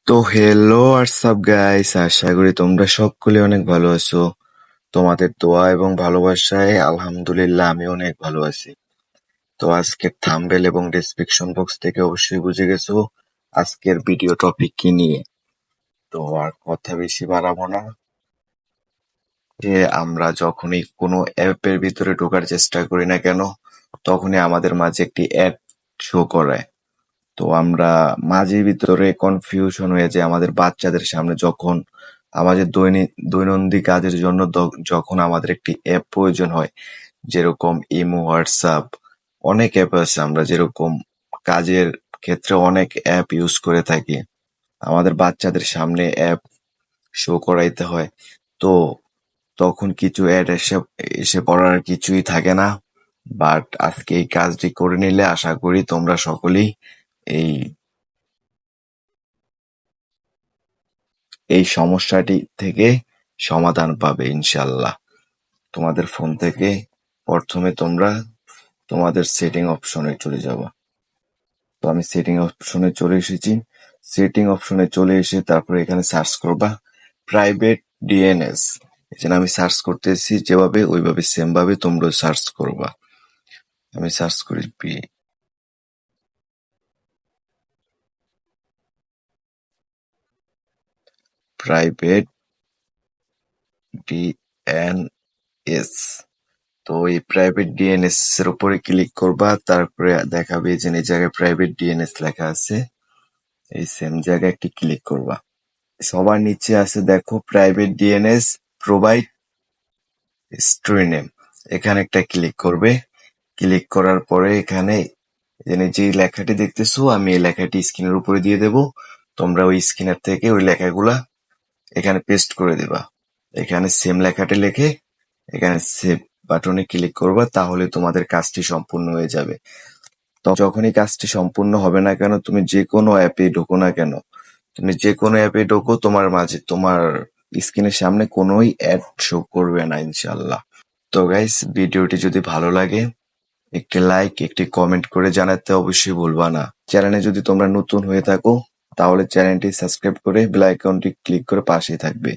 তো hello WhatsApp guys, আশা করি তোমরা সকলে অনেক ভালো আছো। তোমাদের দোয়া এবং ভালোবাসায় আলহামদুলিল্লাহ আমি অনেক ভালো আছি। তো আজকের থাম্বনেল এবং ডেসক্রিপশন বক্স থেকে অবশ্যই বুঝে গেছো আজকের ভিডিও টপিক কি নিয়ে। তো আর কথা বেশি বাড়াবো না, যে আমরা যখনই কোনো অ্যাপের ভিতরে ঢোকার চেষ্টা করি না কেন, তখনই আমাদের মাঝে একটি অ্যাড শো করে। তো আমরা মাঝে ভিতরে কনফিউশন হয়ে যায় আমাদের বাচ্চাদের সামনে, যখন আমাদের দৈনন্দিন কাজের জন্য যখন আমাদের একটি অ্যাপ প্রয়োজন হয়, যেরকম ইমো, হোয়াটসঅ্যাপ, অনেক অ্যাপ আছে। আমরা যেরকম কাজের ক্ষেত্রে অনেক অ্যাপ ইউজ করে থাকি, আমাদের বাচ্চাদের সামনে অ্যাপ শো করাইতে হয়। তো তখন কিছু অ্যাড এসে এসে পড়ার কিছুই থাকে না। বাট আজকে এই কাজটি করে নিলে আশা করি তোমরা সকলেই এই এই সমস্যাটি থেকে সমাধান পাবে ইনশাল্লাহ। তোমাদের ফোন থেকে প্রথমে তোমরা তোমাদের সেটিং অপশনে চলে যাবা। তো আমি সেটিং অপশনে চলে এসেছি। সেটিং অপশনে চলে এসে তারপরে এখানে সার্চ করবা প্রাইভেট ডিএনএস। এখানে আমি সার্চ করতেছি, যেভাবে ওইভাবে সেম ভাবে তোমরা সার্চ করবা। আমি সার্চ করি প্রাইভেট ডিএনএস। তো এই প্রাইভেট ডিএনএস এর উপরে ক্লিক করবা, তারপরে দেখাবে যে এই জায়গায় প্রাইভেট ডিএনএস লেখা আছে, এই সেম জায়গায় একটি ক্লিক করবা। সবার নিচে আছে দেখো private DNS provide story name, এখানে একটা ক্লিক করবে। ক্লিক করার পরে এখানে যে লেখাটি দেখতেছো, আমি এই লেখাটি স্ক্রিনের উপরে দিয়ে দেব। তোমরা ওই স্ক্রিনের থেকে ওই লেখাগুলা এখানে পেস্ট করে দিবা। এখানে সেম লেখাটি লিখে এখানে সেভ বাটনে ক্লিক করবা, তাহলে তোমাদের কাজটি সম্পূর্ণ হয়ে যাবে। তো যখনই কাজটি সম্পূর্ণ হবে না কেন, তুমি যে কোনো অ্যাপে ঢোকো না কেন, তুমি যে কোনো অ্যাপে ঢোকো, তোমার মাঝে তোমার স্ক্রিনের সামনে কোনোই অ্যাড শো করবে না ইনশাল্লাহ। তো গাইস, ভিডিওটি যদি ভালো লাগে একটি লাইক একটি কমেন্ট করে জানাতে অবশ্যই ভুলবা না। চ্যানেলে যদি তোমরা নতুন হয়ে থাকো তাহলে চ্যানেলটি সাবস্ক্রাইব করে বেল আইকনটি ক্লিক করে পাশেই থাকবে।